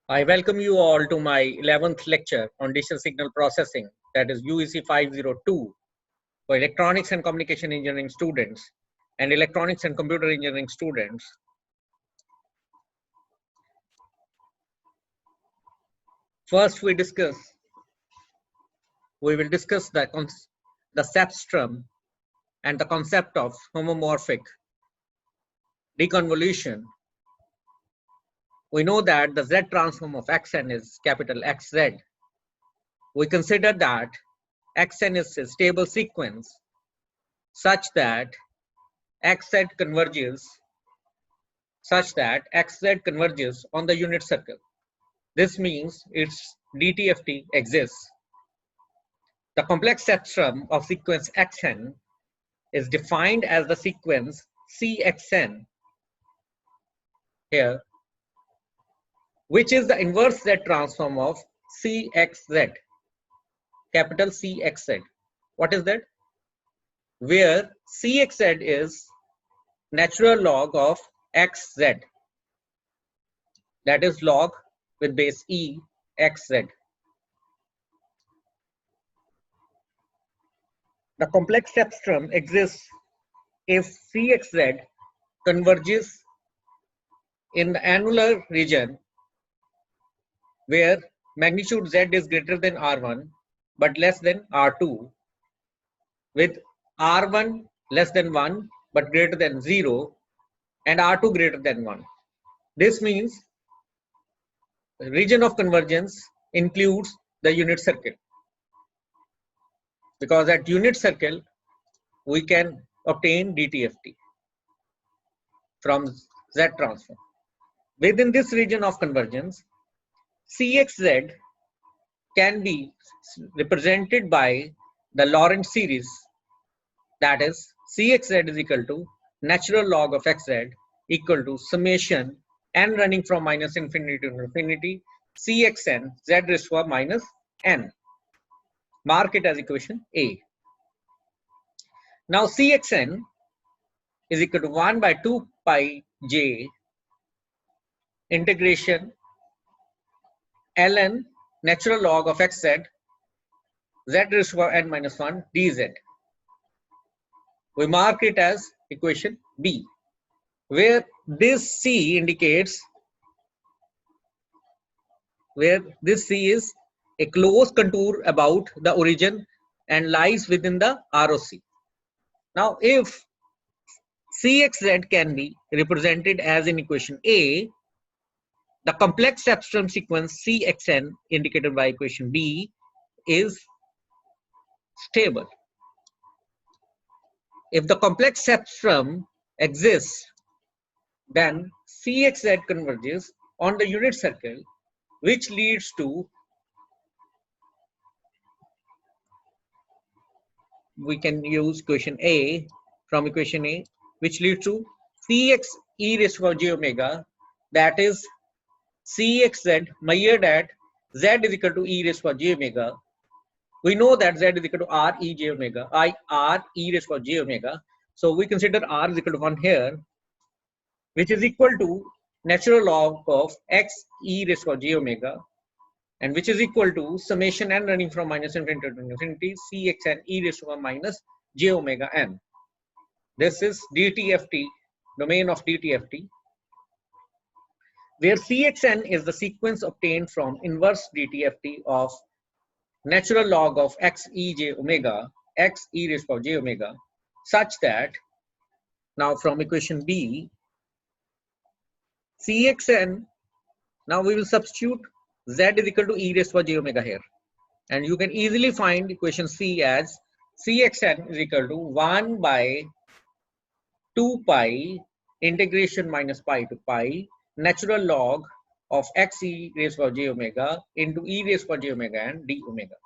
I welcome you all to my 11th lecture on digital signal processing, that is UEC 502 for electronics and communication engineering students and electronics and computer engineering students. First, we will discuss the cepstrum and the concept of homomorphic deconvolution. We know that the Z transform of Xn is capital XZ. We consider that Xn is a stable sequence such that XZ converges on the unit circle. This means its DTFT exists. The complex cepstrum of sequence Xn is defined as the sequence Cxn here, which is the inverse Z transform of Cxz, capital Cxz. What is that? Where Cxz is natural log of xz, that is log with base e xz. The complex cepstrum exists if Cxz converges in the annular region where magnitude Z is greater than R1 but less than R2, with R1 less than 1 but greater than 0 and R2 greater than 1. This means the region of convergence includes the unit circle, because at unit circle we can obtain DTFT from Z transform. Within this region of convergence, Cxz can be represented by the Lorentz series, that is Cxz is equal to natural log of xz equal to summation n running from minus infinity to infinity Cxn z raised to power minus n. Mark it as equation A. Now Cxn is equal to 1 by 2 pi j integration ln natural log of xz z raised to power n minus 1 dz. We mark it as equation B, where this C indicates, where this C is a closed contour about the origin and lies within the ROC. Now, if Cxz can be represented as in equation A, the complex cepstrum sequence Cxn indicated by equation B is stable. If the complex cepstrum exists, then Cxz converges on the unit circle, which leads to, we can use equation A, from equation A, which leads to Cx e raised to power j omega, that is Cxz measured at z is equal to e raised to power j omega. We know that z is equal to r e j omega, r e raised to power j omega. So we consider r is equal to 1 here, which is equal to natural log of x e raised to power j omega, and which is equal to summation n running from minus infinity to infinity Cxn e raised to power minus j omega n. This is DTFT, domain of DTFT, where Cxn is the sequence obtained from inverse DTFT of natural log of x e j omega, x e raised to power j omega, such that, now from equation B, Cxn, now we will substitute z is equal to e raised to power j omega here, and you can easily find equation C as Cxn is equal to 1 by 2 pi integration minus pi to pi natural log of x e raised to power j omega into e raised to power j omega and d omega.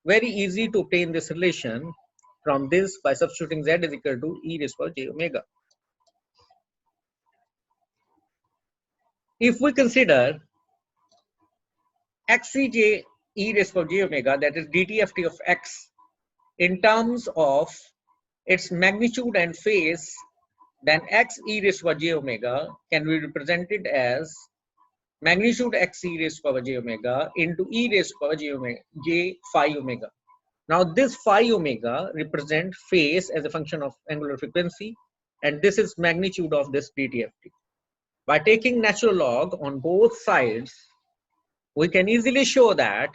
Very easy to obtain this relation from this by substituting z is equal to e raised to power j omega. If we consider xej e raised to power j omega, that is DTFT of x, in terms of its magnitude and phase, then x e raised to power j omega can be represented as magnitude x e raised to power j omega into e raised to power j omega, j phi omega. Now this phi omega represent phase as a function of angular frequency, and this is magnitude of this DTFT. By taking natural log on both sides, we can easily show that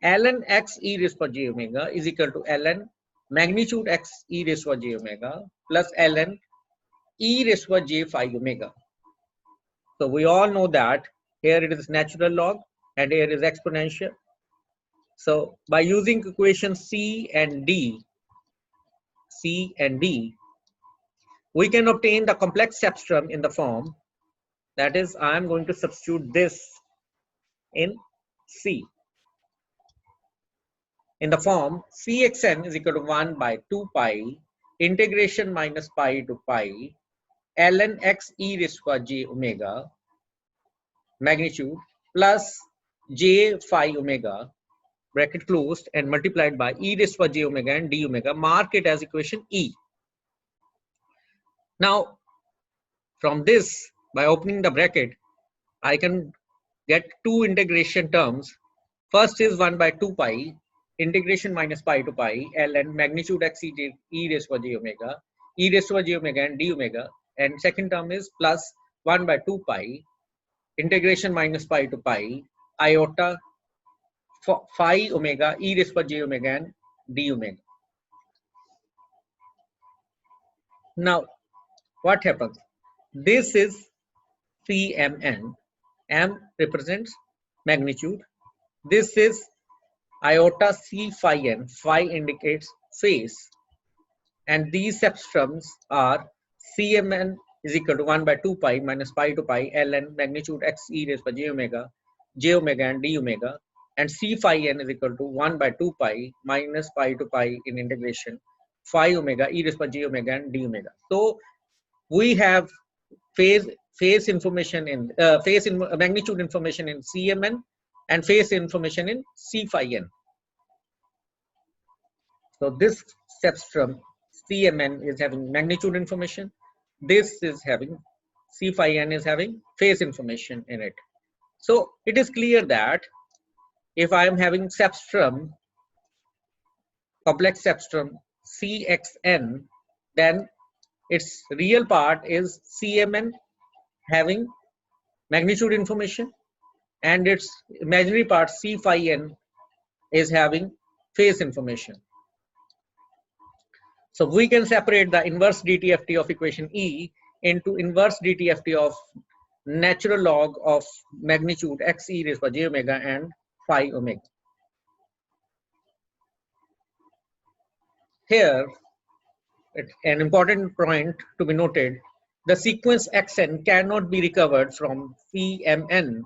ln x e raised to power j omega is equal to ln magnitude x e raised to power j omega plus ln e raised to power j phi omega. So we all know that here it is natural log and here is exponential. So by using equation C and D, we can obtain the complex cepstrum in the form, that is, I am going to substitute this in C. In the form Cxn is equal to 1 by 2 pi integration minus pi to pi ln x e raised to power j omega magnitude plus j phi omega bracket closed and multiplied by e raised to power j omega and d omega. Mark it as equation E. Now from this, by opening the bracket, I can get two integration terms. First is 1 by 2 pi integration minus pi to pi ln magnitude x e raised to power j omega, e raised to power j omega and d omega, and second term is plus 1 by 2 pi integration minus pi to pi iota phi omega e raised to power j omega and d omega. Now what happens? This is Cmn. M represents magnitude. This is iota C phi n. Phi indicates phase. And these cepstrums are Cmn is equal to 1 by 2 pi minus pi to pi ln magnitude x e raised by j omega and d omega. And C phi n is equal to 1 by 2 pi minus pi to pi in integration phi omega e raised by j omega and d omega. So we have phase information in magnitude information in Cmn and phase information in C phi n. So this cepstrum Cmn is having magnitude information. This is having C phi n is having phase information in it. So it is clear that if I am having cepstrum, complex cepstrum Cxn, then its real part is Cmn having magnitude information and its imaginary part C phi n is having phase information. So we can separate the inverse DTFT of equation E into inverse DTFT of natural log of magnitude x e raised by j omega and phi omega. Here, an important point to be noted, the sequence xn cannot be recovered from Cmn.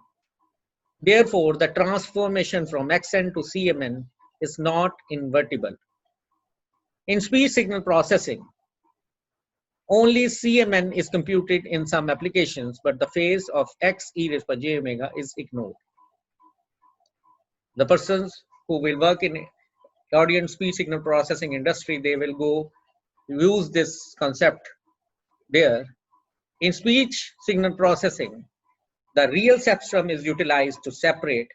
Therefore, the transformation from xn to Cmn is not invertible. In speech signal processing, only Cmn is computed in some applications, but the phase of x e raised by j omega is ignored. The persons who will work in audio and speech signal processing industry, they will go use this concept there. In speech signal processing, the real cepstrum is utilized to separate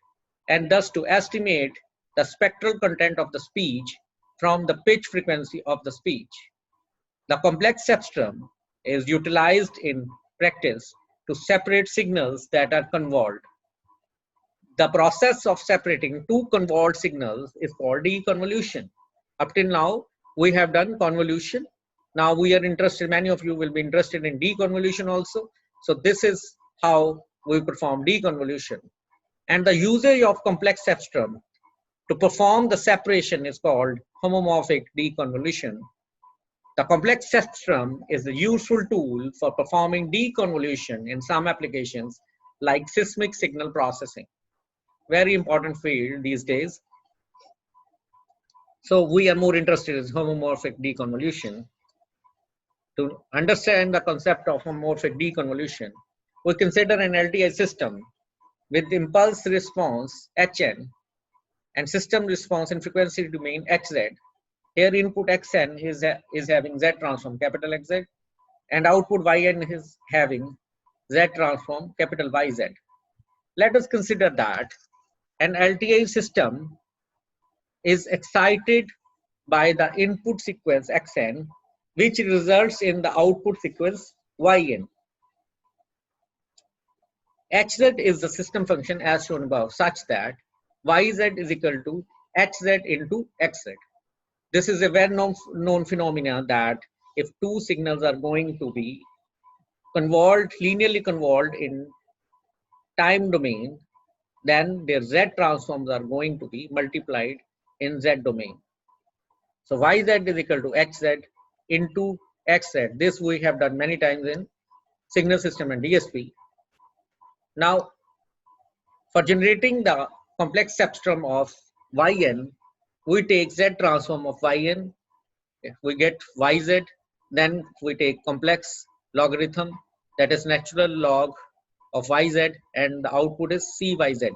and thus to estimate the spectral content of the speech from the pitch frequency of the speech. The complex cepstrum is utilized in practice to separate signals that are convolved. The process of separating two convolved signals is called deconvolution. Up till now, we have done convolution. Now we are interested, many of you will be interested in deconvolution also. So this is how we perform deconvolution. And the usage of complex cepstrum to perform the separation is called homomorphic deconvolution. The complex cepstrum is a useful tool for performing deconvolution in some applications like seismic signal processing. Very important field these days. So we are more interested in homomorphic deconvolution. To understand the concept of homomorphic deconvolution, we consider an LTI system with impulse response Hn and system response in frequency domain Hz. Here input Xn is having Z transform capital Xz and output Yn is having Z transform capital YZ. let us consider that an LTI system is excited by the input sequence xn, which results in the output sequence yn. Hz is the system function as shown above, such that yz is equal to hz into xz. This is a well-known phenomenon that if two signals are going to be linearly convolved in time domain, then their z transforms are going to be multiplied in z domain. So yz is equal to hz into xz. This we have done many times in signal system and DSP. Now, for generating the complex cepstrum of yn, we take z transform of yn, we get yz, then we take complex logarithm, that is natural log of yz, and the output is cyz.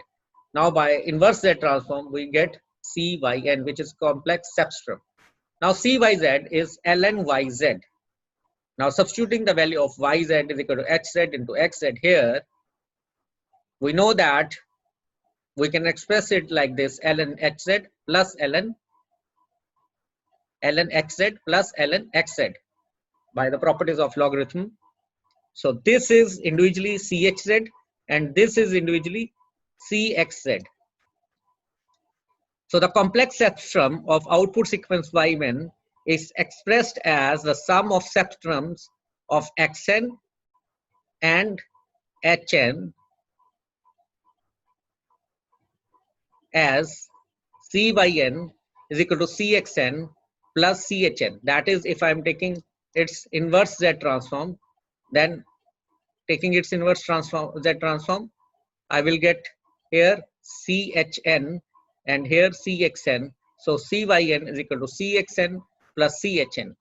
Now by inverse z transform, we get cyn, which is complex cepstrum. Now cyz is ln yz. Now substituting the value of yz is equal to hz into xz here, we know that we can express it like this: ln hz plus ln xz plus ln xz by the properties of logarithm. So this is individually chz and this is individually cxz. So the complex cepstrum of output sequence yn is expressed as the sum of cepstrums of xn and hn as cyn is equal to cxn plus chn. That is, if I am taking its inverse z transform, then taking its inverse transform z transform, I will get here chn and here cxn. So cyn is equal to cxn plus chn.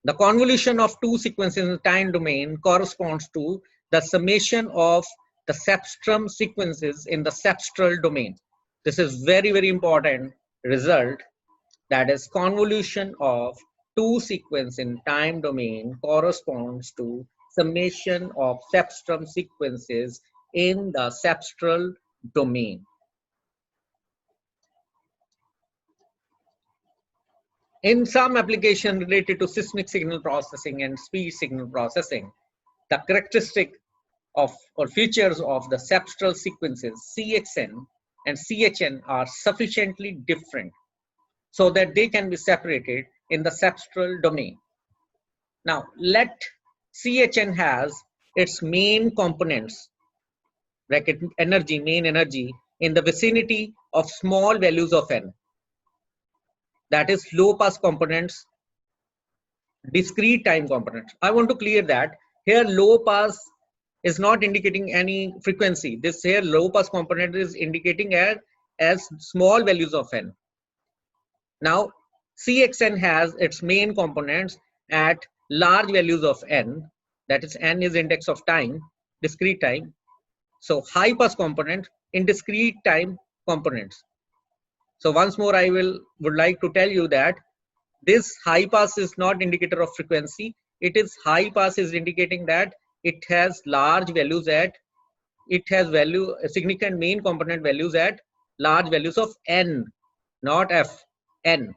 The convolution of two sequences in the time domain corresponds to the summation of the cepstrum sequences in the cepstral domain. This is very, very important result. That is, convolution of two sequences in time domain corresponds to summation of cepstrum sequences in the cepstral domain. In some application related to seismic signal processing and speed signal processing, the characteristic of or features of the cepstral sequences CXN and CHN are sufficiently different so that they can be separated in the cepstral domain. Now, let CHN has its main components, bracket energy, main energy, in the vicinity of small values of n. That is low pass components, discrete time components. I want to clear that here low pass is not indicating any frequency. This here low pass component is indicating as small values of n. Now CXN has its main components at large values of n, that is n is index of time, discrete time. So high pass component in discrete time components. So once more I would like to tell you that this high pass is not indicator of frequency. It is high pass is indicating that it has large values at, it has significant main component values at large values of n, not f, n.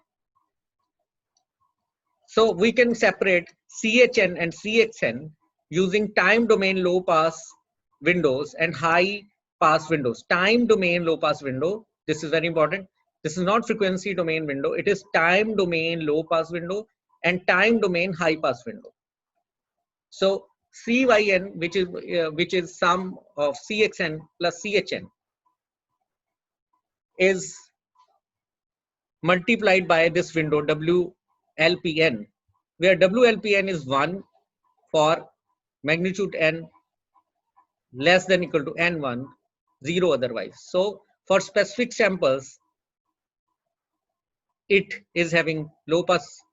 So we can separate CHN and CXN using time domain low pass windows and high pass windows. Time domain low pass window, this is very important. This is not frequency domain window. It is time domain low pass window and time domain high pass window. So CYN, which is sum of CXN plus CHN, is multiplied by this window WLPN, where WLPN is 1 for magnitude n less than equal to n1, 0 otherwise. So for specific samples, it is having low pass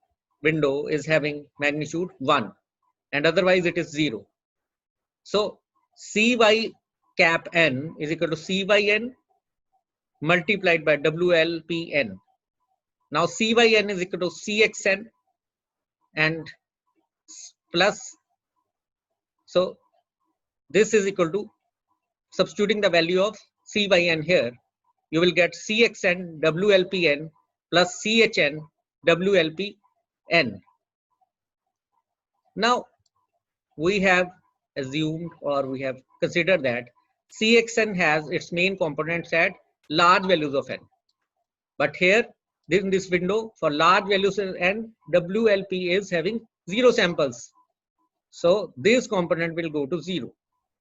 window is having magnitude 1 and otherwise it is 0. So CY cap n is equal to CYN multiplied by WLPN. Now CYN is equal to CXN and plus, so this is equal to substituting the value of CYN here, you will get CXN WLPN plus CHN WLPN. Now, we have assumed or we have considered that CXN has its main components at large values of n. But here, in this window, for large values of n, WLP is having 0 samples. So this component will go to 0.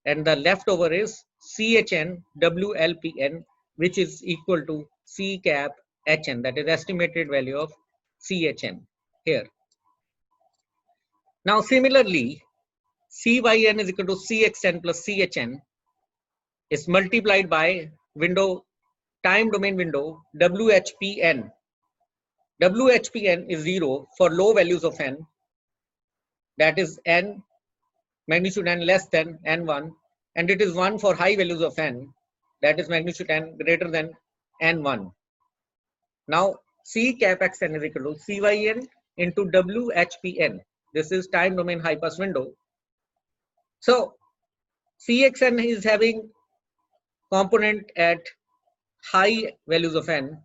And the leftover is CHN WLPN, which is equal to C cap HN, that is estimated value of CHN here. Now similarly, CYN is equal to CXN plus CHN is multiplied by window, time domain window WHPN. WHPN is 0 for low values of n, that is n, magnitude n less than n1, and it is 1 for high values of n, that is magnitude n greater than n1. Now C cap xn is equal to CYN into WHPN. This is time domain high pass window. So CXN is having component at high values of n,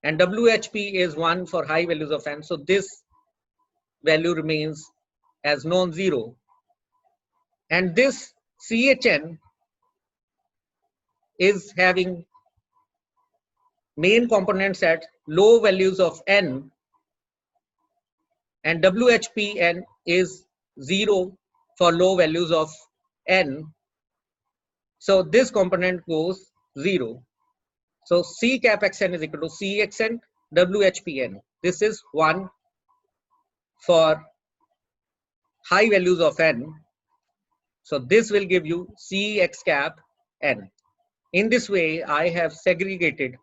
and WHP is 1 for high values of n. So this value remains as non-zero. And this CHN is having main components at low values of n, and WHPN is 0 for low values of n. So this component goes 0. So C cap xn is equal to CXN WHPN. This is 1 for high values of n. So this will give you Cx cap n. In this way, I have separated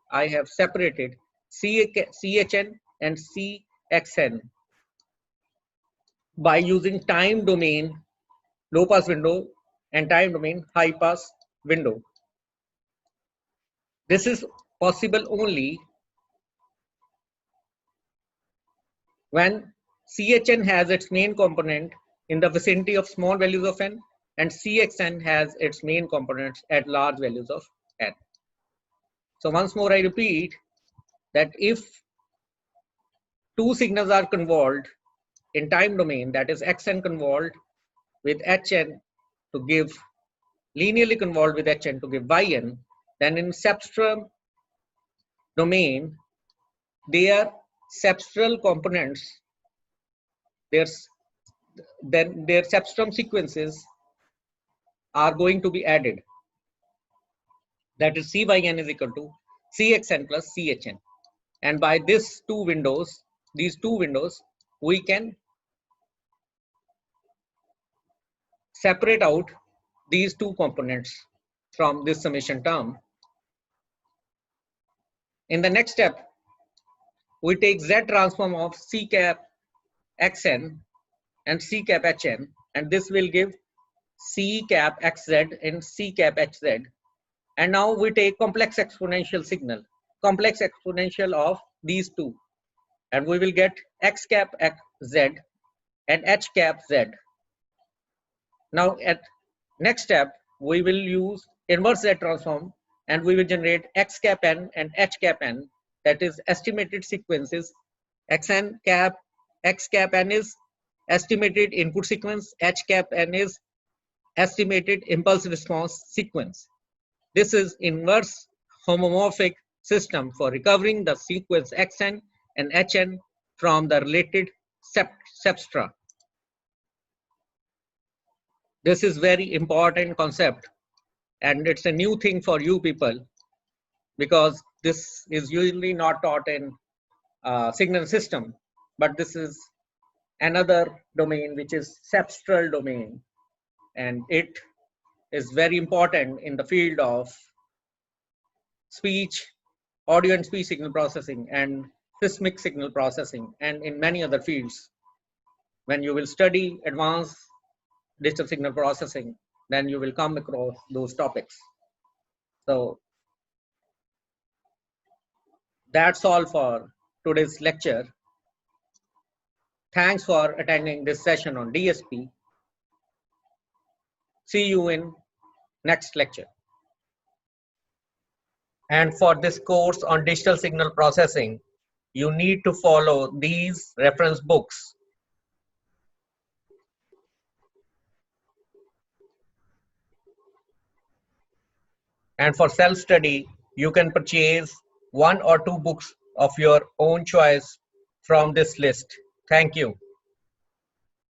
CHN and CXN by using time domain low pass window and time domain high pass window. This is possible only when CHN has its main component in the vicinity of small values of n, and CXN has its main components at large values of n. So once more I repeat that if two signals are convolved in time domain, that is xn convolved with hn to give linearly convolved with hn to give yn, then in cepstrum domain, their cepstral components, their cepstrum sequences are going to be added. That is CYN is equal to CXN plus CHN. And by these two windows, we can separate out these two components from this summation term. In the next step, we take Z transform of C cap XN and C cap HN, and this will give C cap XZ and C cap HZ. And now we take complex exponential signal, complex exponential of these two, and we will get X cap XZ and H cap Z. Now at next step, we will use inverse Z transform and we will generate X cap N and H cap N, that is estimated sequences. XN cap, X cap N is estimated input sequence, H cap N is estimated impulse response sequence. This is inverse homomorphic system for recovering the sequence xn and hn from the related cepstra. This is very important concept, and it's a new thing for you people because this is usually not taught in signal system, but this is another domain which is cepstral domain, and it is very important in the field of speech, audio and speech signal processing and seismic signal processing, and in many other fields. When you will study advanced digital signal processing, then you will come across those topics. So that's all for today's lecture. Thanks for attending this session on DSP. See you in next lecture. And for this course on digital signal processing, you need to follow these reference books. And for self-study, you can purchase 1 or 2 books of your own choice from this list. Thank you.